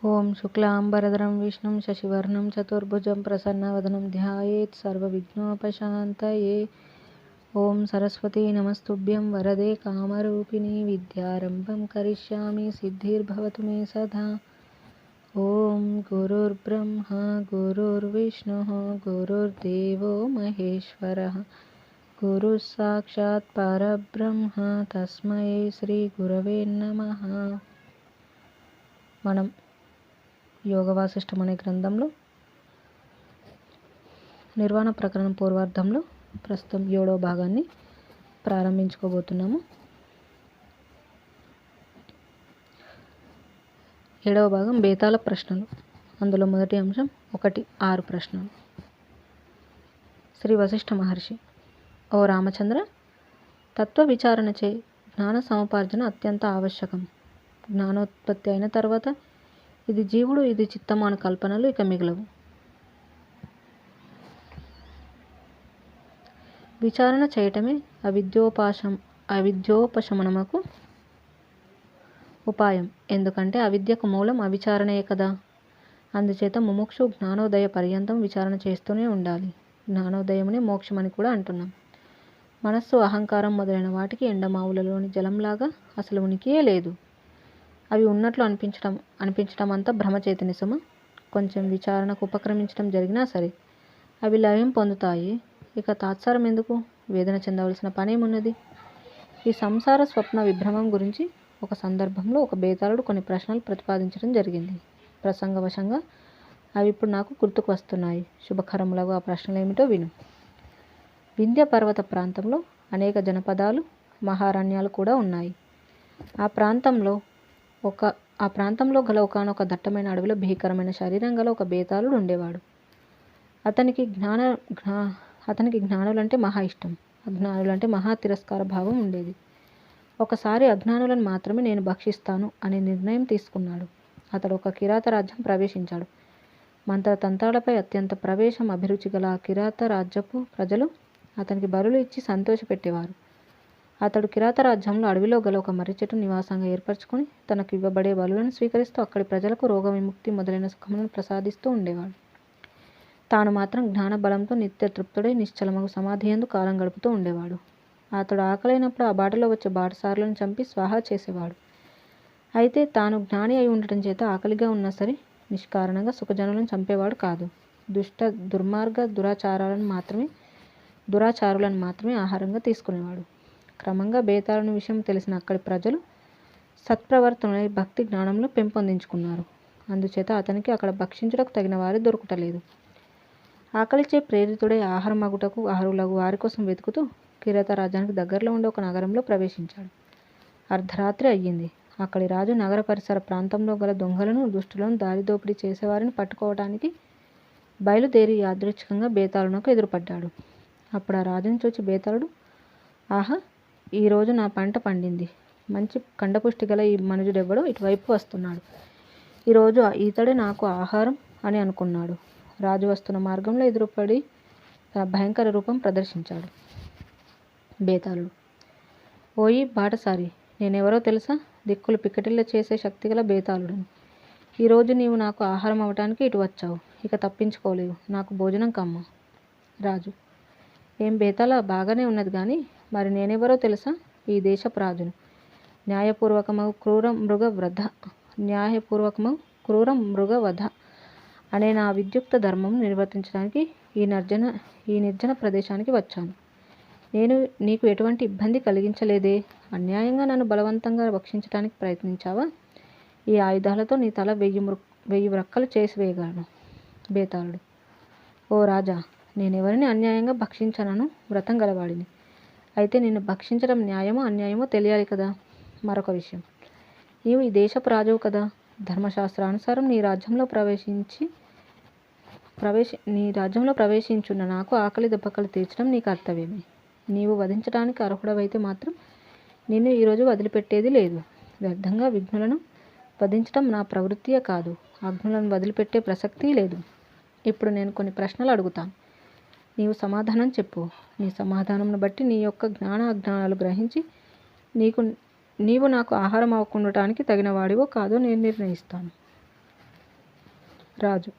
ఓం శుక్లాంబరధరం విష్ణుం శశివర్ణం చతుర్భుజం ప్రసన్నవదనం ధ్యాయేత్ సర్వవిఘ్నోపశాంతయే. ఓం సరస్వతీ నమస్తుభ్యం వరదే కామరూపిణి విద్యారంభం కరిష్యామి సిద్ధిర్భవతు మే సదా. ఓం గురుర్బ్రహ్మ గురుర్విష్ణుః గురుర్దేవో మహేశ్వరః గురుః సాక్షాత్ పరబ్రహ్మ తస్మై శ్రీ గురవే నమః. మనం యోగవాసిష్టం అనే గ్రంథంలో నిర్వాణ ప్రకరణం పూర్వార్ధంలో ప్రస్తుతం 7వ భాగాన్ని ప్రారంభించుకోబోతున్నాము. 7వ భాగం బేతాళ ప్రశ్నలు. అందులో మొదటి అంశం 1-6 ప్రశ్నలు. శ్రీ వశిష్ఠ మహర్షి: ఓ రామచంద్ర, తత్వ విచారణచే జ్ఞాన సముపార్జన అత్యంత ఆవశ్యకం. జ్ఞానోత్పత్తి అయిన తర్వాత ఇది జీవుడు, ఇది చిత్తము అను కల్పనలు ఇక మిగలవు. విచారణ చేయటమే అవిద్యోపశమనముకు ఉపాయం. ఎందుకంటే అవిద్యకు మూలం అవిచారణయే కదా. అందుచేత ముముక్షు జ్ఞానోదయ పర్యంతం విచారణ చేస్తూనే ఉండాలి. జ్ఞానోదయమునే మోక్షమని కూడా అంటున్నాం. మనస్సు, అహంకారం మొదలైన వాటికి ఎండమావులలోని జలంలాగా అసలు ఉనికియే లేదు. అవి ఉన్నట్లు అనిపించటం అంతా భ్రమచేతని సుమ. కొంచెం విచారణకు ఉపక్రమించడం జరిగినా సరే అవి లయం పొందుతాయి. ఇక తాత్సారం ఎందుకు? వేదన చెందవలసిన పనేమున్నది? ఈ సంసార స్వప్న విభ్రమం గురించి ఒక సందర్భంలో ఒక బేతాళుడు కొన్ని ప్రశ్నలు ప్రతిపాదించడం జరిగింది. ప్రసంగవశంగా అవి ఇప్పుడు నాకు గుర్తుకు వస్తున్నాయి. శుభకరములకు ఆ ప్రశ్నలేమిటో విను. వింధ్య పర్వత ప్రాంతంలో అనేక జనపదాలు, మహారణ్యాలు కూడా ఉన్నాయి. ఆ ప్రాంతంలో గల ఒకానొక దట్టమైన అడవిలో భీకరమైన శరీరం గల ఒక బేతాళుడు ఉండేవాడు. అతనికి జ్ఞానులంటే మహా ఇష్టం. అజ్ఞానులంటే మహా తిరస్కార భావం ఉండేది. ఒకసారి అజ్ఞానులను మాత్రమే నేను భక్షిస్తాను అనే నిర్ణయం తీసుకున్నాడు. అతడు ఒక కిరాత రాజ్యం ప్రవేశించాడు. మంత్రతంత్రాలపై అత్యంత ప్రవేశం అభిరుచి గల ఆ కిరాత రాజ్యపు ప్రజలు అతనికి బలులు ఇచ్చి సంతోషపెట్టేవారు. అతడు కిరాత రాజ్యంలో అడవిలో గల ఒక మర్రి చెట్టు నివాసంగా ఏర్పరచుకొని తనకు ఇవ్వబడే బలులను స్వీకరిస్తూ అక్కడి ప్రజలకు రోగ విముక్తి మొదలైన సుఖములను ప్రసాదిస్తూ ఉండేవాడు. తాను మాత్రం జ్ఞాన బలంతో నిత్య తృప్తుడై నిశ్చలమగు సమాధి యందు కాలం గడుపుతూ ఉండేవాడు. అతడు ఆకలైనప్పుడు ఆ బాటలో వచ్చే బాటసారులను చంపి స్వాహా చేసేవాడు. అయితే తాను జ్ఞాని అయి ఉండటం చేత ఆకలిగా ఉన్నా సరే నిష్కారణంగా సుఖజనులను చంపేవాడు కాదు. దుర్మార్గ దురాచారులను మాత్రమే ఆహారంగా తీసుకునేవాడు. క్రమంగా బేతాళుని విషయం తెలిసిన అక్కడి ప్రజలు సత్ప్రవర్తనై భక్తి జ్ఞానంలో పెంపొందించుకున్నారు. అందుచేత అతనికి అక్కడ భక్షించుటకు తగిన వారి దొరుకుటలేదు. ఆకలిచే ప్రేరితుడై ఆహారం అగుటకు అర్హులగు వారి కోసం వెతుకుతూ కిరాత రాజ్యానికి దగ్గరలో ఉండే ఒక నగరంలో ప్రవేశించాడు. అర్ధరాత్రి అయ్యింది. అక్కడి రాజు నగర పరిసర ప్రాంతంలో గల దొంగలను, దుష్టులను, దారి దోపిడీ చేసేవారిని పట్టుకోవటానికి బయలుదేరి యాదృచ్ఛికంగా బేతాళునకు ఎదురుపడ్డాడు. అప్పుడు ఆ రాజును చూచి బేతాళుడు: ఆహా, ఈరోజు నా పంట పండింది. మంచి కండపుష్టి గల ఈ మనుజుడెవ్వడో ఇటువైపు వస్తున్నాడు. ఈరోజు ఈతడే నాకు ఆహారం అని అనుకున్నాడు. రాజు వస్తున్న మార్గంలో ఎదురుపడి తన భయంకర రూపం ప్రదర్శించాడు. బేతాళుడు: ఓయి బాటసారి, నేనెవరో తెలుసా? దిక్కులు పిక్కటిల్ల చేసే శక్తిగల బేతాళుడని. ఈరోజు నీవు నాకు ఆహారం అవటానికి ఇటు వచ్చావు. ఇక తప్పించుకోలేవు. నాకు భోజనం కమ్మ. రాజు: ఏం బేతాళ, బాగానే ఉన్నది కానీ మరి నేనెవరో తెలుసా? ఈ దేశపు రాజును. న్యాయపూర్వకమగు క్రూర మృగవధ అనే నా విద్యుక్త ధర్మం నిర్వర్తించడానికి ఈ నిర్జన ప్రదేశానికి వచ్చాను. నేను నీకు ఎటువంటి ఇబ్బంది కలిగించలేదే. అన్యాయంగా నన్ను బలవంతంగా భక్షించడానికి ప్రయత్నించావా? ఈ ఆయుధాలతో నీ తల 1000 వ్రక్కలు చేసి వేయగలను. బేతాళుడు: ఓ రాజా, నేనెవరిని అన్యాయంగా భక్షించనను వ్రతం గలవాడిని. అయితే నిన్ను భక్షించడం న్యాయమో అన్యాయమో తెలియాలి కదా. మరొక విషయం, నీవు ఈ దేశపు రాజువు కదా. ధర్మశాస్త్రానుసారం నీ రాజ్యంలో ప్రవేశించున్న నాకు ఆకలి దెబ్బకలు తీర్చడం నీ కర్తవ్యమే. నీవు వధించడానికి అర్హుడవైతే మాత్రం నిన్ను ఈరోజు వదిలిపెట్టేది లేదు. వ్యర్థంగా విఘ్నులను వధించడం నా ప్రవృత్తియే కాదు. అజ్ఞులను వదిలిపెట్టే ప్రసక్తి లేదు. ఇప్పుడు నేను కొన్ని ప్రశ్నలు అడుగుతాను. నీవు సమాధానం చెప్పు. నీ సమాధానంను బట్టి నీ యొక్క జ్ఞాన అజ్ఞానాలు గ్రహించి నీవు నాకు ఆహారం అవ్వకుండటానికి తగిన వాడివో కాదో నేను నిర్ణయిస్తాను. రాజు: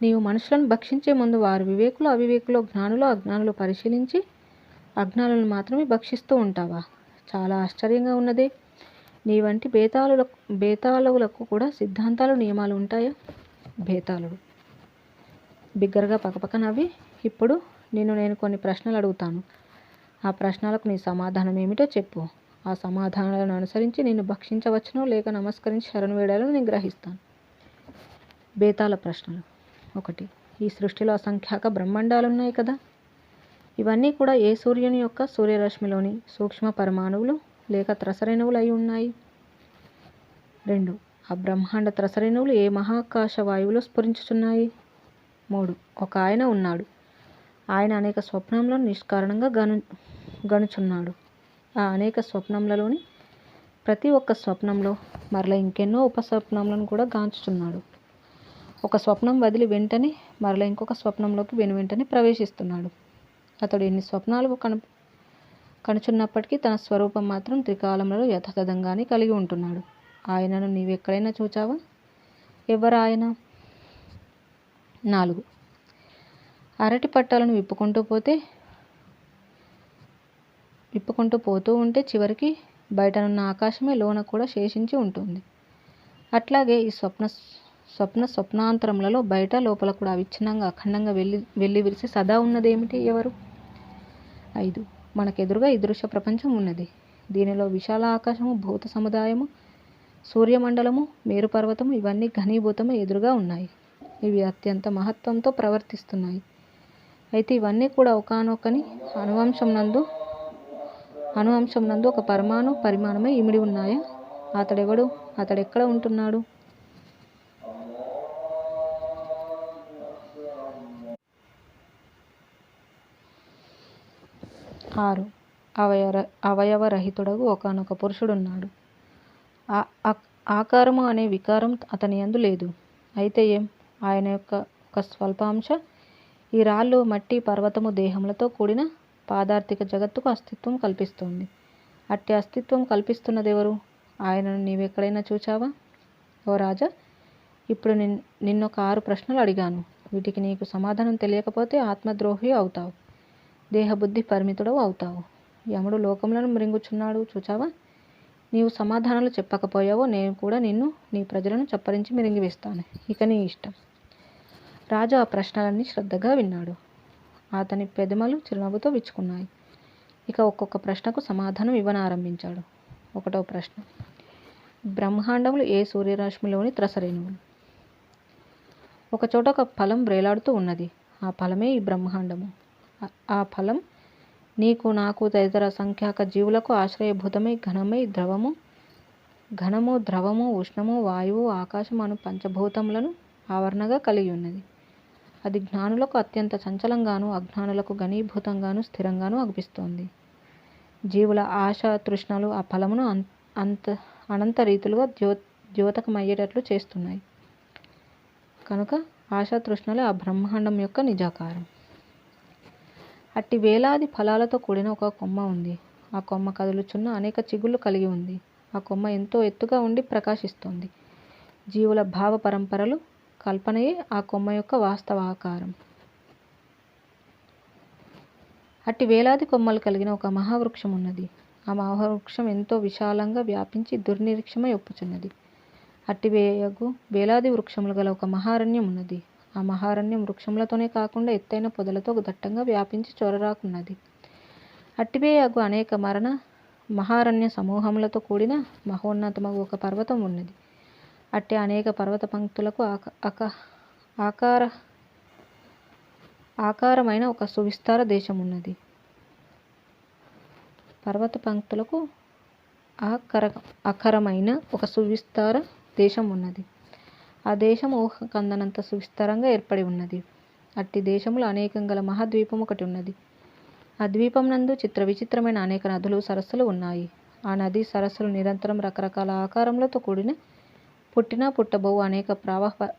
నీవు మనుషులను భక్షించే ముందు వారు వివేకులు అవివేకులు, జ్ఞానులు అజ్ఞానులు పరిశీలించి అజ్ఞానులను మాత్రమే భక్షిస్తూ ఉంటావా? చాలా ఆశ్చర్యంగా ఉన్నదే. నీ వంటి బేతాళులకు కూడా సిద్ధాంతాలు నియమాలు ఉంటాయా? బేతాళుడు బిగ్గరగా పకపక నవ్వి: ఇప్పుడు నిన్ను నేను కొన్ని ప్రశ్నలు అడుగుతాను. ఆ ప్రశ్నలకు నీ సమాధానం ఏమిటో చెప్పు. ఆ సమాధానాలను అనుసరించి నిన్ను భక్షించవచ్చునో లేక నమస్కరించి శరణు వేడాలో నేను గ్రహిస్తాను. బేతాళ ప్రశ్నలు: 1. ఈ సృష్టిలో అసంఖ్యాక బ్రహ్మాండాలున్నాయి కదా. ఇవన్నీ కూడా ఏ సూర్యుని యొక్క సూర్యరశ్మిలోని సూక్ష్మ పరమాణువులు లేక త్రసరేణువులు అయి ఉన్నాయి? 2. ఆ బ్రహ్మాండ త్రసరేణువులు ఏ మహాకాశ వాయువులో స్ఫురించుచున్నాయి? 3. ఒక ఆయన ఉన్నాడు. ఆయన అనేక స్వప్నంలో నిష్కారణంగా గనుచున్నాడు. ఆ అనేక స్వప్నములలోని ప్రతి ఒక్క స్వప్నంలో మరల ఇంకెన్నో ఉపస్వప్నములను కూడా గాంచుచున్నాడు. ఒక స్వప్నం వదిలి వెంటనే మరల ఇంకొక స్వప్నంలోకి వెనువెంటనే ప్రవేశిస్తున్నాడు. అతడు ఎన్ని స్వప్నాలు కనుచున్నప్పటికీ తన స్వరూపం మాత్రం త్రికాలంలో యథాతథంగానే కలిగి ఉంటున్నాడు. ఆయనను నీవెక్కడైనా చూచావా? ఎవరు ఆయన? 4. అరటి పట్టాలను విప్పుకుంటూ పోతూ ఉంటే చివరికి బయటనున్న ఆకాశమే లోన కూడా శేషించి ఉంటుంది. అట్లాగే ఈ స్వప్నాంతరములలో బయట లోపల కూడా అవిచ్ఛిన్నంగా అఖండంగా వెళ్ళి విరిసి సదా ఉన్నదేమిటి? ఎవరు? 5. మనకెదురుగా ఈ దృశ్య ప్రపంచం ఉన్నది. దీనిలో విశాల ఆకాశము, భూత సముదాయము, సూర్యమండలము, మేరుపర్వతము ఇవన్నీ ఘనీభూతము ఎదురుగా ఉన్నాయి. ఇవి అత్యంత మహత్వంతో ప్రవర్తిస్తున్నాయి. అయితే ఇవన్నీ కూడా ఒకానొకని అణువంశం నందు ఒక పరమాణు పరిమాణమై ఇమిడి ఉన్నాయా? అతడెవడు? అతడెక్కడ ఉంటున్నాడు? 6. అవయవరహితుడగు ఒకానొక పురుషుడున్నాడు. ఆకారము అనే వికారం అతని యందు లేదు. అయితే ఏం? ఆయన యొక్క ఒక స్వల్పాంశ ఈ రాళ్ళు, మట్టి, పర్వతము దేహములతో కూడిన పాదార్థిక జగత్తుకు అస్తిత్వం కల్పిస్తోంది. అట్టి అస్తిత్వం కల్పిస్తున్నదెవరు? ఆయనను నీవెక్కడైనా చూచావా? ఓ రాజా, ఇప్పుడు నిన్నొక 6 ప్రశ్నలు అడిగాను. వీటికి నీకు సమాధానం తెలియకపోతే ఆత్మద్రోహి అవుతావు, దేహబుద్ధి పరిమితుడవు అవుతావు. యముడు లోకములను మృంగుచున్నాడు చూచావా? నీవు సమాధానాలు చెప్పకపోయావో నేను కూడా నిన్ను, నీ ప్రజలను చప్పరించి మిరింగివేస్తాను. ఇక నీ ఇష్టం. రాజు ఆ ప్రశ్నలన్నీ శ్రద్ధగా విన్నాడు. అతని పెదములు చిరునవ్వుతో విచ్చుకున్నాయి. ఇక ఒక్కొక్క ప్రశ్నకు సమాధానం ఇవ్వనారంభించాడు. 1వ ప్రశ్న: బ్రహ్మాండములు ఏ సూర్యరశ్మిలోని త్రసరేణువులు? ఒకచోట ఒక ఫలం వ్రేలాడుతూ ఉన్నది. ఆ ఫలమే ఈ బ్రహ్మాండము. ఆ ఫలం నీకు, నాకు, తదితర అసంఖ్యాక జీవులకు ఆశ్రయభూతమై ఘనము, ద్రవము, ఉష్ణము, వాయువు, ఆకాశం అను పంచభూతములను ఆవరణగా కలిగి ఉన్నది. అది జ్ఞానులకు అత్యంత చంచలంగాను, అజ్ఞానులకు ఘనీభూతంగాను స్థిరంగాను అనిపిస్తోంది. జీవుల ఆశ తృష్ణలు ఆ ఫలమును అనంత రీతులుగా ద్యోతకమయ్యేటట్లు చేస్తున్నాయి. కనుక ఆశా తృష్ణలే ఆ బ్రహ్మాండం యొక్క నిజాకారం. అట్టి వేలాది ఫలాలతో కూడిన ఒక కొమ్మ ఉంది. ఆ కొమ్మ కదులుచున్న అనేక చిగుళ్ళు కలిగి ఉంది. ఆ కొమ్మ ఎంతో ఎత్తుగా ఉండి ప్రకాశిస్తోంది. జీవుల భావ పరంపరలు కల్పనయే ఆ కొమ్మ యొక్క వాస్తవ ఆకారం. అట్టి వేలాది కొమ్మలు కలిగిన ఒక మహావృక్షం ఉన్నది. ఆ మహావృక్షం ఎంతో విశాలంగా వ్యాపించి దుర్నిరీక్షమై ఒప్పుచున్నది. అట్టి వేలాది వృక్షములు గల ఒక మహారణ్యం ఉన్నది. ఆ మహారణ్యం వృక్షములతోనే కాకుండా ఎత్తైన పొదలతో దట్టంగా వ్యాపించి చొరరాకున్నది. అట్టివేయగు అనేక మహారణ్య సమూహములతో కూడిన మహోన్నతమగు ఒక పర్వతం ఉన్నది. అట్టి అనేక పర్వత పంక్తులకు ఆకారమైన ఒక సువిస్తార దేశం ఉన్నది. పర్వత పంక్తులకు ఆకారమైన ఒక సువిస్తార దేశం ఉన్నది. ఆ దేశం ఊహకందనంత సువిస్తారంగా ఏర్పడి ఉన్నది. అట్టి దేశములు అనేకం గల మహాద్వీపం ఒకటి ఉన్నది. ఆ ద్వీపం నందు చిత్ర విచిత్రమైన అనేక నదులు, సరస్సులు ఉన్నాయి. ఆ నదీ సరస్సులు నిరంతరం రకరకాల ఆకారములతో కూడిన పుట్టబోవు అనేక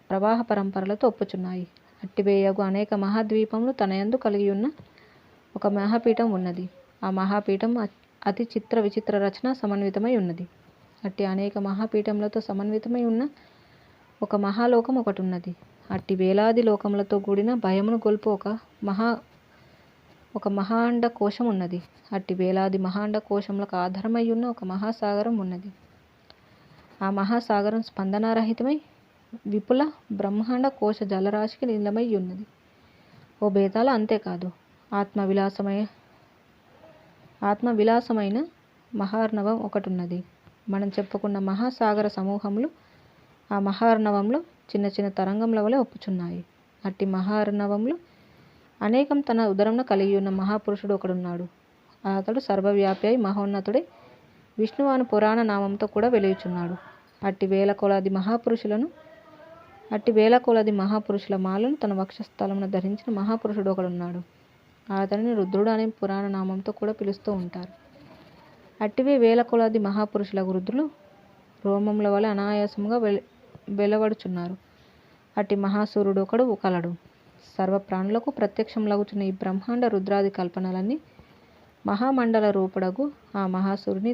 ప్రవాహ పరంపరలతో ఒప్పుచున్నాయి. అట్టివేయగు అనేక మహాద్వీపములు తన యందు కలిగి ఉన్న ఒక మహాపీఠం ఉన్నది. ఆ మహాపీఠం అతి చిత్ర విచిత్ర రచన సమన్వితమై ఉన్నది. అట్టి అనేక మహాపీఠములతో సమన్వితమై ఉన్న ఒక మహాలోకం ఒకటి ఉన్నది. అట్టి వేలాది లోకములతో కూడిన భయమును గొల్పు ఒక మహాండ కోశం ఉన్నది. అట్టి వేలాది మహాండ కోశములకు ఆధారమై ఉన్న ఒక మహాసాగరం ఉన్నది. ఆ మహాసాగరం స్పందనారహితమై విపుల బ్రహ్మాండ కోశ జలరాశికి నిలమై ఉన్నది. ఓ బేతాళ, అంతేకాదు ఆత్మవిలాసమైన మహార్ణవం ఒకటున్నది. మనం చెప్పుకున్న మహాసాగర సమూహములు ఆ మహార్ణవంలో చిన్న చిన్న తరంగముల వలె ఒప్పుచున్నాయి. అట్టి మహార్ణవంలో అనేకం తన ఉదరమున కలిగి ఉన్న మహాపురుషుడు ఒకడున్నాడు. అతడు సర్వవ్యాపి అయి మహోన్నతుడై విష్ణువాను పురాణ నామంతో కూడా వెలుగుచున్నాడు. అట్టి వేల కొలది మహాపురుషుల మాలను తన వక్షస్థలమున ధరించిన మహాపురుషుడు ఒకడున్నాడు. అతడిని రుద్రుడు అనే పురాణ నామంతో కూడా పిలుస్తూ ఉంటారు. అట్టివే వేల కొలది మహాపురుషుల రుద్రులు రోమముల వలె అనాయాసముగా వెలువడుచున్నారు. అట్టి మహాసూర్యుడు ఒకడు కలడు. సర్వ ప్రాణులకు ప్రత్యక్షములగుచున్న ఈ బ్రహ్మాండ రుద్రాది కల్పనలన్నీ మహామండల రూపుడగు ఆ మహాసూర్యుని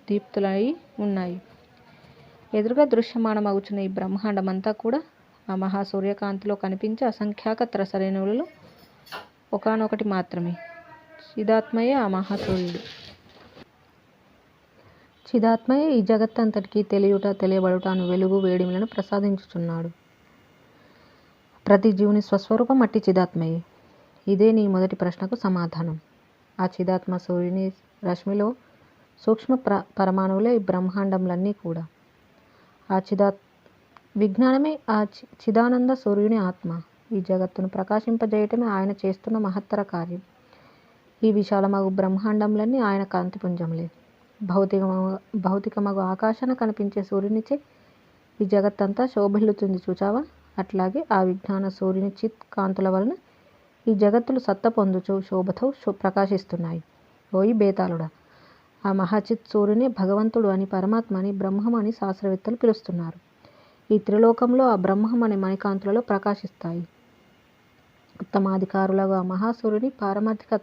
దీప్తులై ఉన్నాయి. ఎదురుగా దృశ్యమానమగుచున్న ఈ బ్రహ్మాండమంతా కూడా ఆ మహాసూర్యకాంతిలో కనిపించే అసంఖ్యాక త్రసరేణువులలో ఒకానొకటి మాత్రమే. చిదాత్మయే ఆ మహాసూర్యుడు. చిదాత్మయే ఈ జగత్తంతటికీ తెలియుట, తెలియబడుట అను వెలుగు వేడిమిలను ప్రసాదించుచున్నాడు. ప్రతి జీవుని స్వస్వరూపం అట్టి చిదాత్మయే. ఇదే నీ మొదటి ప్రశ్నకు సమాధానం. ఆ చిదాత్మ సూర్యుని రశ్మిలో సూక్ష్మ పరమాణువులే ఈ బ్రహ్మాండములన్నీ కూడా. విజ్ఞానమే ఆ చిదానంద సూర్యుని ఆత్మ. ఈ జగత్తును ప్రకాశింపజేయటమే ఆయన చేస్తున్న మహత్తర కార్యం. ఈ విశాలమగు బ్రహ్మాండములన్నీ ఆయన కాంతిపుంజములే. భౌతికమగు ఆకాశాన కనిపించే సూర్యునిచే ఈ జగత్తంతా శోభిల్లుతుంది చూచావా? అట్లాగే ఆ విజ్ఞాన సూర్యుని చిత్ కాంతుల వలన ఈ జగత్తులు సత్త పొందుచు శోభతో ప్రకాశిస్తున్నాయి. ఓయి బేతాళుడా, ఆ మహాచిత్ సూర్యునే భగవంతుడు అని, పరమాత్మ అని, బ్రహ్మం అని శాస్త్రవేత్తలు పిలుస్తున్నారు. ఈ త్రిలోకంలో ఆ బ్రహ్మం అనే మణికాంతులలో ప్రకాశిస్తాయి. ఉత్తమాధికారులకు ఆ మహాసూర్యుని పారమార్థిక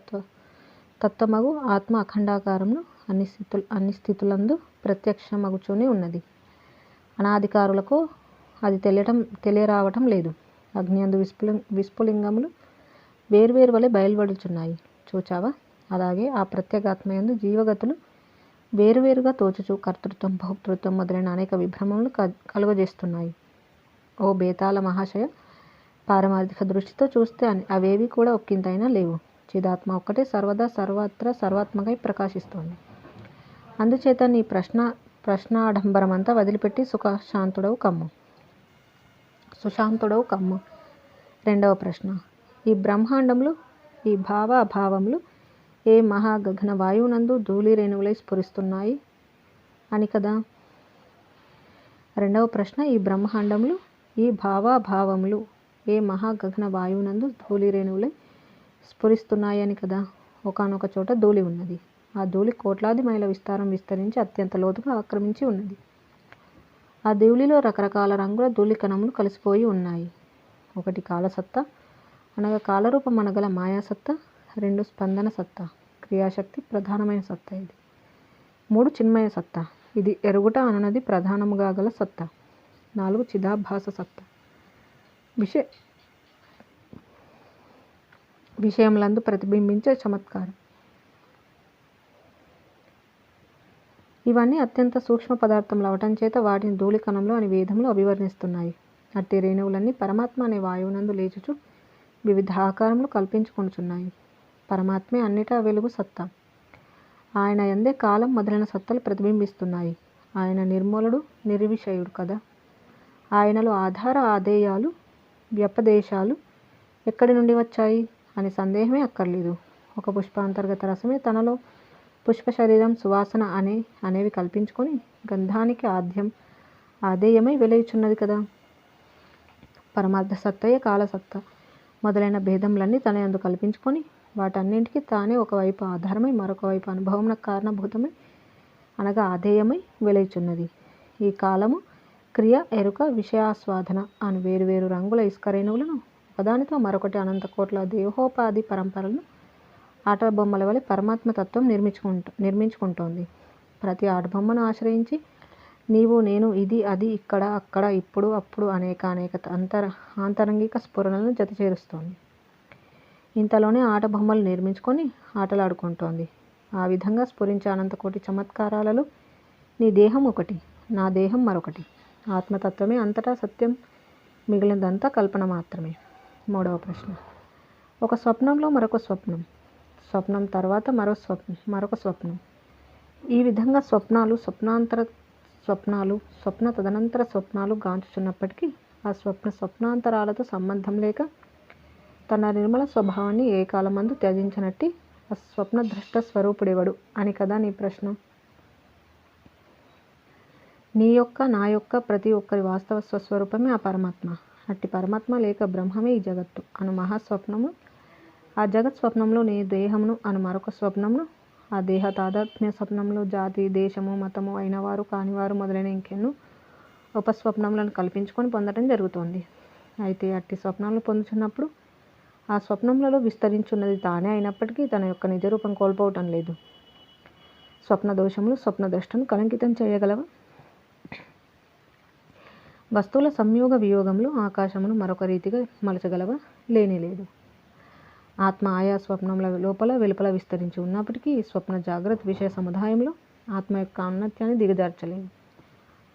తత్వమగు ఆత్మ అఖండాకారమును అన్ని స్థితులందు ప్రత్యక్షమగుచూనే ఉన్నది. అనాధికారులకు అది తెలియరావటం లేదు. అగ్నియందు విస్ఫులింగములు వేర్వేరు వలె బయలువడుచున్నాయి చూచావా? అలాగే ఆ ప్రత్యేగాత్మయందు జీవగతులు వేరువేరుగా తోచుచు కర్తృత్వం, భోక్తృత్వం మొదలైన అనేక విభ్రమములు కలుగజేస్తున్నాయి. ఓ బేతాళ మహాశయ, పారమార్థిక దృష్టితో చూస్తే అవేవి కూడా ఒక్కింతైనా లేవు. చిదాత్మ ఒక్కటే సర్వదా సర్వత్రా సర్వాత్మకై ప్రకాశిస్తోంది. అందుచేత నీ ప్రశ్నాడంబరమంతా వదిలిపెట్టి సుశాంతుడవు కమ్ము. రెండవ ప్రశ్న. ఈ బ్రహ్మాండములు, ఈ భావాభావములు ఏ మహాగగన వాయువునందు ధూళి రేణువులై స్ఫురిస్తున్నాయి అని కదా. రెండవ ప్రశ్న. ఈ బ్రహ్మాండములు, ఈ భావాభావములు ఏ మహాగగన వాయువునందు ధూళి రేణువులై స్ఫురిస్తున్నాయి అని కదా. ఒకానొక చోట ధూళి ఉన్నది. ఆ ధూళి కోట్లాది మైళ్ళ విస్తారం విస్తరించి అత్యంత లోతుగా ఆక్రమించి ఉన్నది. ఆ ధూళిలో రకరకాల రంగుల ధూళికణములు కలిసిపోయి ఉన్నాయి. ఒకటి కాలసత్తా అనగా కాలరూపం అనగల మాయాసత్తా. 2 స్పందన సత్తా, క్రియాశక్తి ప్రధానమైన సత్తా ఇది. 3 చిన్మయ సత్తా, ఇది ఎరుగుట అనునది ప్రధానముగా గల సత్తా. 4 చిదాభాస సత్తా, విషయములందు ప్రతిబింబించే చమత్కారం. ఇవన్నీ అత్యంత సూక్ష్మ పదార్థములు అవటం చేత వాటిని ధూళికణంలో అని వేదములు అభివర్ణిస్తున్నాయి. అట్టి రేణువులన్నీ పరమాత్మ అనే వాయువునందు లేచుచు వివిధ ఆకారములు కల్పించుకొనుచున్నాయి. పరమాత్మే అన్నిటా వెలుగు సత్తా. ఆయన యందే కాలం మొదలైన సత్తలు ప్రతిబింబిస్తున్నాయి. ఆయన నిర్మలుడు, నిర్విషయుడు కదా. ఆయనలో ఆధార ఆధేయాలు, వ్యపదేశాలు ఎక్కడి నుండి వచ్చాయి అని సందేహమే అక్కర్లేదు. ఒక పుష్పాంతర్గత రసమే తనలో పుష్ప శరీరం, సువాసన అనేవి కల్పించుకొని గంధానికి ఆధేయమై వెలయుచున్నది కదా. పరమార్థ సత్తయే కాలసత్తా మొదలైన భేదములన్నీ తన యందు కల్పించుకొని వాటన్నింటికి తానే ఒకవైపు ఆధారమై మరొక వైపు అనుభవమునకు కారణభూతమై అనగా ఆధేయమై వెలయుచున్నది. ఈ కాలము, క్రియ, ఎరుక, విషయాస్వాదన అను వేరువేరు రంగుల ఇసుకరేణువులను ఒకదానితో మరొకటి అనంత కోట్ల దేహోపాధి పరంపరలను ఆటబొమ్మల వలె పరమాత్మ తత్వం నిర్మించుకుంటోంది. ప్రతి ఆటబొమ్మను ఆశ్రయించి నీవు నేను ఇది అది ఇక్కడ అక్కడ ఇప్పుడు అప్పుడు అనేక ఆంతరంగిక స్ఫురణలను జతచేరుస్తోంది. ఇంతలోనే ఆట బొమ్మలు నిర్మించుకొని ఆటలాడుకుంటోంది. ఆ విధంగా స్ఫురించే అనంతకోటి చమత్కారాలలో నీ దేహం ఒకటి, నా దేహం మరొకటి. ఆత్మతత్వమే అంతటా సత్యం, మిగిలినదంతా కల్పన మాత్రమే. 3వ ప్రశ్న. ఒక స్వప్నంలో మరొక స్వప్నం, స్వప్నం తర్వాత మరొక స్వప్నం, ఈ విధంగా స్వప్నాలు, స్వప్నాంతర స్వప్నాలు, స్వప్న తదనంతర స్వప్నాలు గాంచుచున్నప్పటికీ ఆ స్వప్నాంతరాలతో సంబంధం లేక తన నిర్మల స్వభావాన్ని ఏ కాలమందు త్యజించనట్టి ఆ స్వప్న ద్రష్ట స్వరూపుడెవడు అని కదా నీ ప్రశ్న. నీ యొక్క, నా యొక్క, ప్రతి ఒక్కరి వాస్తవ స్వస్వరూపమే ఆ పరమాత్మ. అట్టి పరమాత్మ లేక బ్రహ్మమే ఈ జగత్తు అను మహాస్వప్నము. ఆ జగత్ స్వప్నంలో నీ దేహమును అను మరొక స్వప్నమును, ఆ దేహ తాదాత్మ్య స్వప్నంలో జాతి, దేశము, మతము, అయినవారు కానివారు మొదలైన ఇంకెన్నో ఉపస్వప్నములను కల్పించుకొని పొందడం జరుగుతోంది. అయితే అట్టి స్వప్నాలను పొందుతున్నప్పుడు ఆ స్వప్నములలో విస్తరించున్నది తానే అయినప్పటికీ తన యొక్క నిజరూపం కోల్పోవటం లేదు. స్వప్న దోషములు స్వప్నద్రష్టను కలంకితం చేయగలవా? వస్తువుల సంయోగ వియోగములు ఆకాశమును మరొక రీతిగా మలచగలవా? లేనేలేదు. ఆత్మ ఆయా స్వప్నముల లోపల వెలుపల విస్తరించి ఉన్నప్పటికీ ఈ స్వప్న జాగ్రత్త విషయ సముదాయంలో ఆత్మ యొక్క ఔన్నత్యాన్ని దిగజార్చలేదు.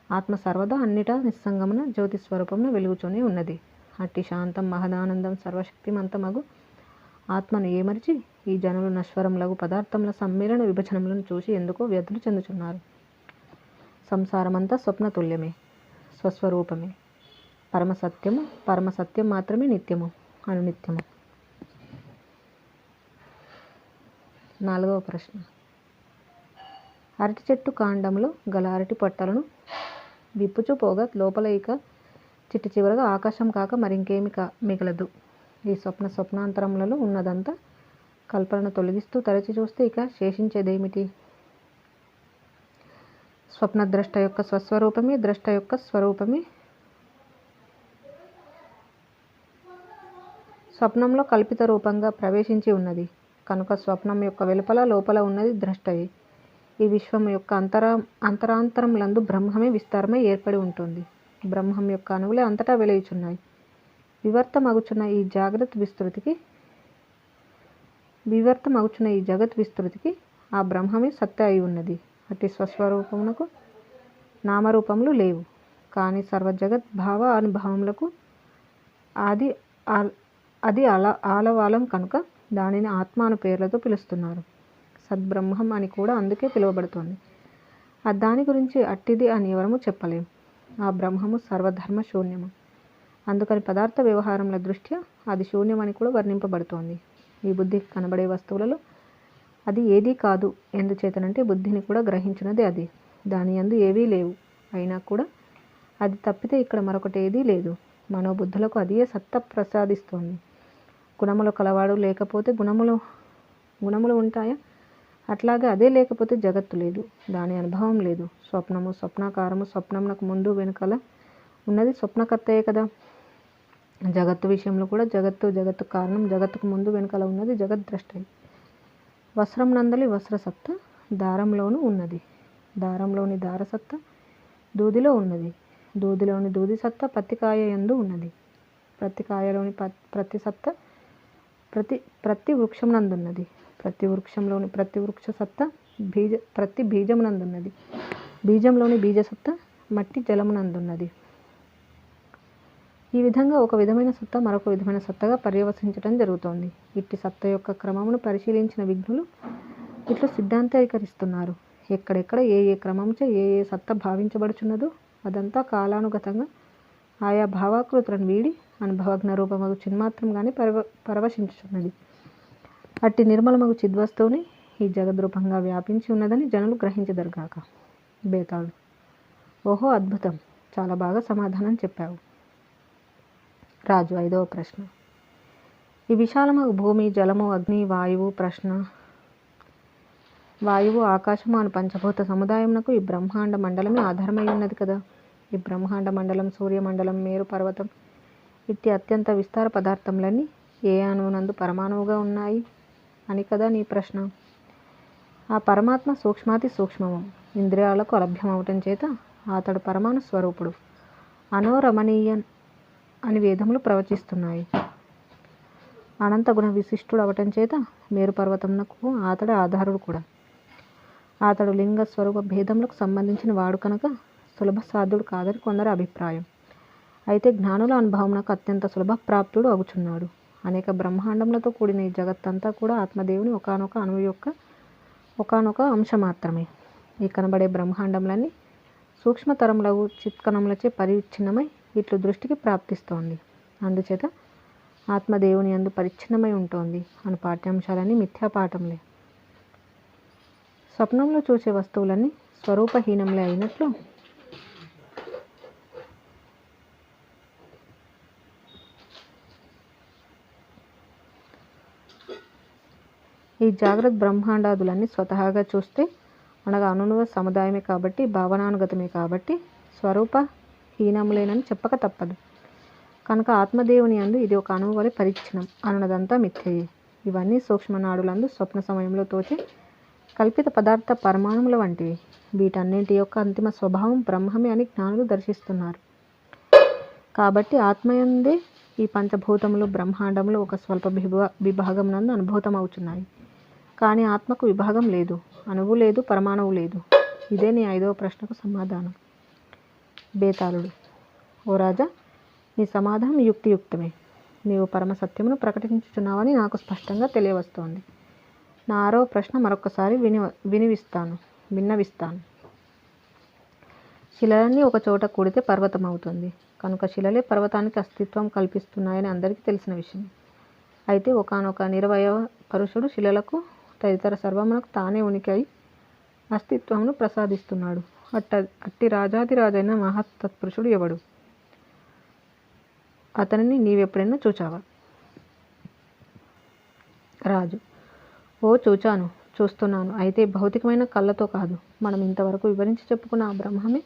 ఆత్మ సర్వదా అన్నిటా నిస్సంగమున జ్యోతి స్వరూపమున వెలుగుచూనే ఉన్నది. అట్టి శాంతం మహదానందం సర్వశక్తిమంతమగు ఆత్మను ఏమరిచి ఈ జనులు నశ్వరములగు పదార్థముల సమ్మేళన విభజనములను చూసి ఎందుకో వ్యధులు చెందుచున్నారు. సంసారమంతా స్వప్నతుల్యమే, స్వస్వరూపమే, పరమసత్యము, పరమసత్యం మాత్రమే నిత్యము, అనునిత్యము. 4వ ప్రశ్న. అరటి చెట్టు కాండంలో గల అరటి పొట్టలను విప్పుచూ పోగా లోపల ఇక చిట్ట చివరగా ఆకాశం కాక మరింకేమి మిగలదు. ఈ స్వప్నాంతరములలో ఉన్నదంతా కల్పనను తొలగిస్తూ తరచి చూస్తే ఇక శేషించేదేమిటి? స్వప్నద్రష్ట యొక్క స్వస్వరూపమే ద్రష్ట యొక్క స్వరూపమే. స్వప్నంలో కల్పిత రూపంగా ప్రవేశించి ఉన్నది కనుక స్వప్నం యొక్క వెలుపల లోపల ఉన్నది ద్రష్టయే. ఈ విశ్వం యొక్క అంతరాంతరములందు బ్రహ్మమే విస్తారమై ఏర్పడి ఉంటుంది. బ్రహ్మం యొక్క అణువులే అంతటా వెలుగుచున్నాయి. వివర్తమగుచున్న ఈ జగత్ విస్తృతికి ఆ బ్రహ్మమే సత్త అయి ఉన్నది. అట్టి స్వస్వరూపమునకు నామరూపములు లేవు. కానీ సర్వజగత్ భావ అనుభవములకు అది ఆలవాలం కనుక దానిని ఆత్మ అను పేర్లతో పిలుస్తున్నారు. సద్బ్రహ్మం అని కూడా అందుకే పిలువబడుతోంది. దాని గురించి అట్టిది అని ఎవరము చెప్పలేం. ఆ బ్రహ్మము సర్వధర్మ శూన్యము. అందుకని పదార్థ వ్యవహారముల దృష్ట్యా అది శూన్యమని కూడా వర్ణింపబడుతోంది. ఈ బుద్ధికి కనబడే వస్తువులలో అది ఏదీ కాదు. ఎందుచేతనంటే బుద్ధిని కూడా గ్రహించినది అది. దాని యందు ఏవీ లేవు. అయినా కూడా అది తప్పితే ఇక్కడ మరొకటి ఏదీ లేదు. మనోబుద్ధులకు అదియే సత్త ప్రసాదిస్తోంది. గుణములు కలవాడు లేకపోతే గుణములు ఉంటాయా? అట్లాగే అదే లేకపోతే జగత్తు లేదు, దాని అనుభవం లేదు. స్వప్నము, స్వప్నాకారము, స్వప్నమునకు ముందు వెనుకల ఉన్నది స్వప్నకర్తయే కదా. జగత్తు విషయంలో కూడా జగత్తు కారణం, జగత్తుకు ముందు వెనుకల ఉన్నది జగద్ద్రష్టయే. వస్త్రం నందలి వస్త్రసత్త దారంలోనూ ఉన్నది. దారంలోని దారసత్త దూదిలో ఉన్నది. దూదిలోని దూది సత్త పత్తికాయ యందు ఉన్నది. పత్తికాయలోని ప్రతి సత్త ప్రతి వృక్షమునందున్నది. ప్రతి వృక్షంలోని ప్రతి వృక్ష సత్త ప్రతి బీజమునందున్నది. బీజంలోని బీజసత్త మట్టి జలమునందున్నది. ఈ విధంగా ఒక విధమైన సత్త మరొక విధమైన సత్తగా పర్యవసించటం జరుగుతోంది. ఇట్టి సత్త యొక్క క్రమమును పరిశీలించిన విజ్ఞులు ఇట్లు సిద్ధాంతీకరిస్తున్నారు. ఎక్కడెక్కడ ఏ క్రమంచే ఏ సత్త భావించబడుచున్నదో అదంతా కాలానుగతంగా ఆయా భావాకృతులను వీడి అనుభవజ్ఞ రూపమగు చిన్మాత్రంగానే పరవశించుచున్నది. అట్టి నిర్మలమగు చిద్వస్తువుని ఈ జగద్రూపంగా వ్యాపించి ఉన్నదని జనులు గ్రహించదరుగాక. బేతాళుడు: ఓహో, అద్భుతం, చాలా బాగా సమాధానం చెప్పావు. రాజు: 5వ ప్రశ్న. ఈ విశాలమగు భూమి, జలము, అగ్ని, వాయువు, ఆకాశము అను పంచభూత సముదాయమునకు ఈ బ్రహ్మాండ మండలమే ఆధారమై ఉన్నది కదా. ఈ బ్రహ్మాండ మండలం, సూర్యమండలం, మేరు పర్వతం ఇట్టి అత్యంత విస్తార పదార్థములన్నీ ఏ అణువునందు పరమాణువుగా ఉన్నాయి అని కదా నీ ప్రశ్న. ఆ పరమాత్మ సూక్ష్మాతి సూక్ష్మము, ఇంద్రియాలకు అలభ్యమవటం చేత అతడు పరమాణు స్వరూపుడు, అనోరమణీయన్ అని వేదములు ప్రవచిస్తున్నాయి. అనంత గుణ విశిష్టుడు అవటం చేత మేరు పర్వతమునకు అతడు ఆధారుడు కూడా. అతడు లింగ స్వరూప భేదములకు సంబంధించిన వాడు కనుక సులభ సాధ్యుడు కాదని కొందరు అభిప్రాయం. అయితే జ్ఞానుల అనుభవమునకు అత్యంత సులభ ప్రాప్తుడు అగుచున్నాడు. అనేక బ్రహ్మాండములతో కూడిన ఈ జగత్తంతా కూడా ఆత్మదేవుని ఒకానొక అణువు యొక్క ఒకానొక అంశం మాత్రమే. ఈ కనబడే బ్రహ్మాండములన్నీ సూక్ష్మతరములగు చిత్కణములచే పరిచ్ఛిన్నమై ఇట్లు దృష్టికి ప్రాప్తిస్తోంది. అందుచేత ఆత్మదేవుని యందు పరిచ్ఛిన్నమై ఉంటోంది అను పాఠ్యాంశాలన్నీ మిథ్యాపాఠములే. స్వప్నంలో చూసే వస్తువులన్నీ స్వరూపహీనములే అయినట్లు ఈ జాగ్రత్త బ్రహ్మాండాదులన్నీ స్వతహాగా చూస్తే అనగా అనునువ సముదాయమే కాబట్టి, భావనానుగతమే కాబట్టి స్వరూపహీనములేనని చెప్పక తప్పదు. కనుక ఆత్మదేవుని యందు ఇది ఒక అణువు వలె పరిచ్ఛిన్నం అనున్నదంతా మిథ్యయే. ఇవన్నీ సూక్ష్మనాడులందు స్వప్న సమయంలో తోచే కల్పిత పదార్థ పరమాణుముల వంటివి. వీటన్నింటి యొక్క అంతిమ స్వభావం బ్రహ్మమే అని జ్ఞానులు దర్శిస్తున్నారు. కాబట్టి ఆత్మయందే ఈ పంచభూతములు బ్రహ్మాండములు ఒక స్వల్ప విభాగమునందు అనుభూతమవుచున్నాయి. కానీ ఆత్మకు విభాగం లేదు, అణువు లేదు, పరమాణువు లేదు. ఇదే నీ 5వ ప్రశ్నకు సమాధానం. బేతాళుడు: ఓ రాజా, నీ సమాధానం యుక్తియుక్తమే. నీవు పరమసత్యమును ప్రకటించుచున్నావని నాకు స్పష్టంగా తెలియవస్తోంది. నా 6వ ప్రశ్న మరొకసారి విన్నవిస్తాను. శిలలన్నీ ఒక చోట కూడితే పర్వతం అవుతుంది. కనుక శిలలే పర్వతానికి అస్తిత్వం కల్పిస్తున్నాయని అందరికీ తెలిసిన విషయం. అయితే ఒకానొక నిరవయవ పరుషుడు శిలలకు తదితర సర్వమునకు తానే ఉనికి అయి అస్తిత్వమును ప్రసాదిస్తున్నాడు. అట్టి రాజాదిరాజైన మహత్తత్పురుషుడు ఎవడు? అతనిని నీవెప్పుడైనా చూచావా? రాజు: ఓ చూచాను, చూస్తున్నాను. అయితే భౌతికమైన కళ్ళతో కాదు. మనం ఇంతవరకు వివరించి చెప్పుకున్న ఆ బ్రహ్మమే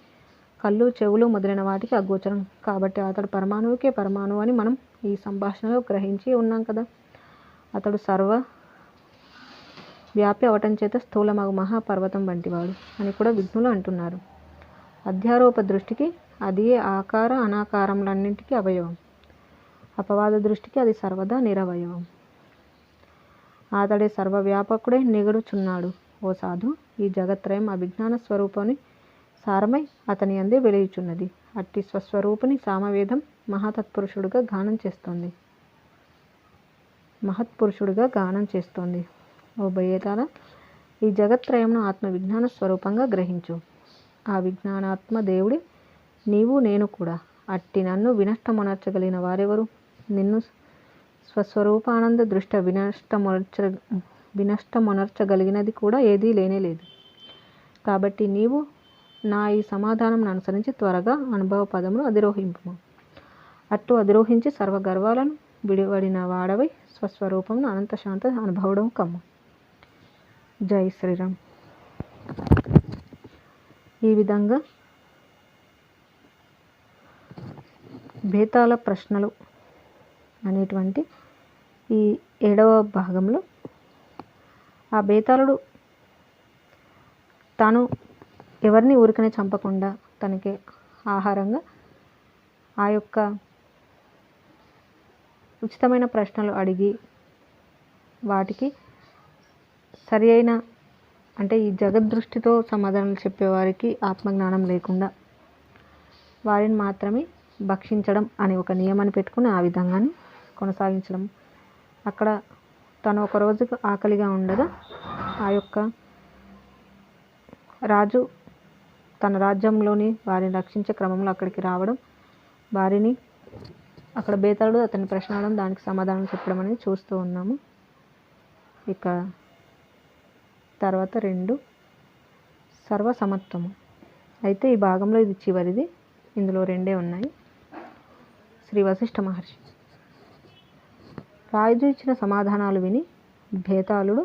కళ్ళు, చెవులు మొదలైన వాటికి అగోచరం. కాబట్టి అతడు పరమాణువుకే పరమాణువు అని మనం ఈ సంభాషణలో గ్రహించి ఉన్నాం కదా. అతడు సర్వ వ్యాపి అవటం చేత స్థూలమగు మహాపర్వతం వంటివాడు అని కూడా విజ్ఞులు అంటున్నారు. అధ్యారోప దృష్టికి అది ఆకార అనాకారములన్నింటికీ అవయవం. అపవాద దృష్టికి అది సర్వదా నిరవయవం. అతడే సర్వవ్యాపకుడై నిగడుచున్నాడు. ఓ సాధు, ఈ జగత్రయం అభిజ్ఞాన స్వరూపుని సారమై అతని యందే వెలుయుచున్నది. అట్టి స్వస్వరూపుని సామవేదం మహత్పురుషుడుగా గానం చేస్తోంది. ఓ బేతాళ, ఈ జగత్రయమును ఆత్మ విజ్ఞాన స్వరూపంగా గ్రహించు. ఆ విజ్ఞానాత్మ దేవుడే నీవు, నేను కూడా. అట్టి నన్ను వినష్టమునర్చగలిగిన వారెవరు? నిన్ను స్వస్వరూపానంద దృష్ట వినష్టమునర్చగలిగినది కూడా ఏదీ లేనేలేదు. కాబట్టి నీవు నా ఈ సమాధానం అనుసరించి త్వరగా అనుభవ పదమును అధిరోహింపుము. అట్టు అధిరోహించి సర్వగర్వాలను విడివడిన వాడవై స్వస్వరూపమును అనంత శాంత అనుభవడం కమ్ము. జై శ్రీరామ్. ఈ విధంగా బేతాళ ప్రశ్నలు అనేటువంటి ఈ 7వ భాగంలో ఆ బేతాళుడు తాను ఎవరిని ఊరికనే చంపకుండా తనకి ఆహారంగా ఆ యొక్క ఉచితమైన ప్రశ్నలు అడిగి వాటికి సరి అయిన అంటే ఈ జగద్దృష్టితో సమాధానాలు చెప్పేవారికి ఆత్మజ్ఞానం లేకుండా వారిని మాత్రమే భక్షించడం అనే ఒక నియమాన్ని పెట్టుకుని ఆ విధంగానే కొనసాగించడం. అక్కడ తను ఒక రోజుకు ఆకలిగా ఉండగా ఆ యొక్క రాజు తన రాజ్యంలోని వారిని రక్షించే క్రమంలో అక్కడికి రావడం, వారిని అక్కడ బేతాళుడు అతన్ని ప్రశ్న అడగడం, దానికి సమాధానం చెప్పడం అనేది చూస్తూ ఉన్నాము. ఇక తర్వాత 2 సర్వసమత్వము. అయితే ఈ భాగంలో ఇది చివరిది. ఇందులో 2 ఉన్నాయి. శ్రీ వశిష్ఠ మహర్షి రాజు ఇచ్చిన సమాధానాలు విని బేతాళుడు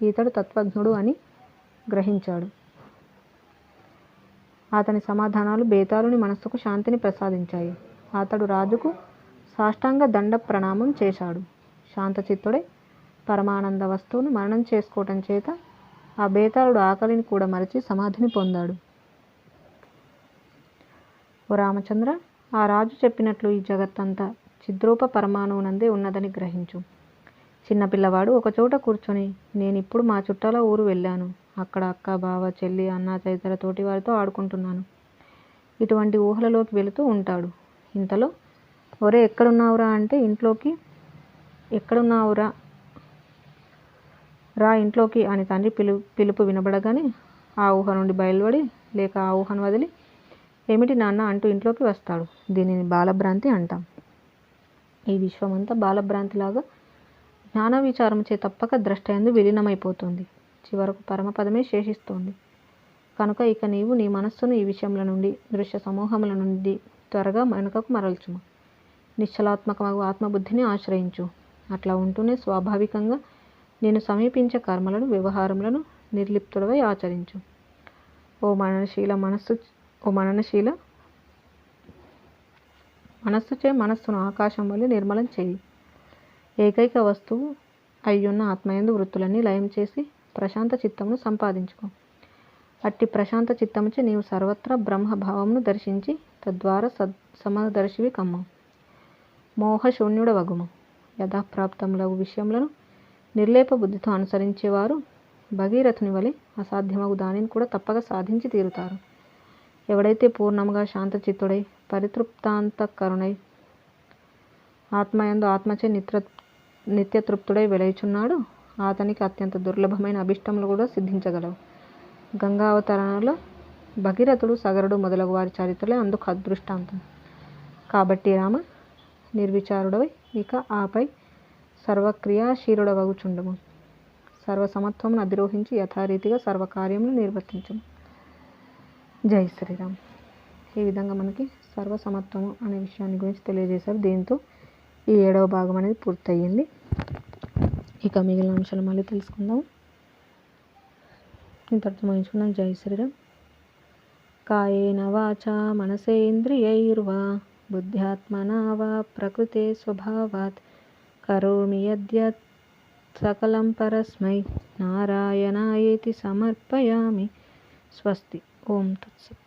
ఈతడు తత్వజ్ఞుడు అని గ్రహించాడు. అతని సమాధానాలు బేతాళుని మనస్సుకు శాంతిని ప్రసాదించాయి. అతడు రాజుకు సాష్టాంగ దండ ప్రణామం చేశాడు. శాంతచిత్తుడై పరమానంద వస్తువును మననం చేసుకోవటం చేత ఆ బేతాళుడు ఆకలిని కూడా మరచి సమాధిని పొందాడు. ఓ రామచంద్ర, ఆ రాజు చెప్పినట్లు ఈ జగత్తంతా చిద్రూప పరమాణువునందే ఉన్నదని గ్రహించు. చిన్నపిల్లవాడు ఒకచోట కూర్చొని, నేనిప్పుడు మా చుట్టాల ఊరు వెళ్ళాను. అక్కడ అక్క, బావ, చెల్లి, అన్న తదితర తోటివారితో ఆడుకుంటున్నాను. ఇటువంటి ఊహలలోకి వెళుతూ ఉంటాడు. ఇంతలో ఒరే ఎక్కడున్నావురా అంటే ఎక్కడున్నావురా రా ఇంట్లోకి అని తండ్రి పిలుపు వినబడగానే ఆ ఊహ నుండి బయలువడి లేక ఆ ఊహను వదిలి ఏమిటి నాన్న అంటూ ఇంట్లోకి వస్తాడు. దీనిని బాలభ్రాంతి అంటాం. ఈ విశ్వమంతా బాలభ్రాంతిలాగా జ్ఞాన విచారముచే తప్పక ద్రష్టయందు విలీనమైపోతుంది. చివరకు పరమపదమే శేషిస్తోంది. కనుక ఇక నీవు నీ మనస్సును ఈ విషయముల నుండి, దృశ్య సమూహముల నుండి త్వరగా వెనుకకు మరల్చుము. నిశ్చలాత్మకమగు ఆత్మబుద్ధిని ఆశ్రయించు. అట్లా ఉంటూనే స్వాభావికంగా నేను సమీపించే కర్మలను, వ్యవహారములను నిర్లిప్తుడవై ఆచరించు. ఓ మననశీల మనస్సుచే మనస్సును ఆకాశం వల్ల నిర్మలం చేయి. ఏకైక వస్తువు అయ్యున్న ఆత్మయందు వృత్తులన్నీ లయం చేసి ప్రశాంత చిత్తమును సంపాదించుకో. అట్టి ప్రశాంత చిత్తముచే నీవు సర్వత్రా బ్రహ్మభావమును దర్శించి తద్వారా సమదర్శివి కమ్ము. మోహశూన్యుడవగుము. యథాప్రాప్తములగు విషయములను నిర్లేప బుద్ధితో అనుసరించేవారు భగీరథుని వలె అసాధ్యమగు దానిని కూడా తప్పక సాధించి తీరుతారు. ఎవడైతే పూర్ణముగా శాంతచిత్తుడై పరితృప్తాంతఃకరుణై ఆత్మయందు ఆత్మచే నిత్యతృప్తుడై వెలయుచున్నాడో అతనికి అత్యంత దుర్లభమైన అభిష్టములు కూడా సిద్ధించగలవు. గంగావతరణలో భగీరథుడు, సగరుడు మొదలగు వారి చరిత్రలే అందుకు అదృష్టాంతం. కాబట్టి రామ, నిర్విచారుడవై ఇక ఆపై సర్వక్రియాశీలుడవగుచుండుము. సర్వసమత్వమును అధిరోహించి యథారీతిగా సర్వకార్యములు నిర్వర్తించుము. జై శ్రీరామ్. ఈ విధంగా మనకి సర్వసమత్వము అనే విషయాన్ని గురించి తెలియజేశారు. దీంతో ఈ 7వ భాగం అనేది పూర్తయింది. ఇక మిగిలిన అంశాలు మళ్ళీ తెలుసుకుందాం. ఇంతటితో ముగించుకుందాం. జై శ్రీరామ్. కాయేన వాచా మనసేంద్రియైర్వా బుద్ధ్యాత్మనా వా ప్రకృతే స్వభావాత్ కరోమి యద్యత్ సకలం పరస్మై నారాయణాయేతి సమర్పయామి. స్వస్తి. ఓం తత్సత్.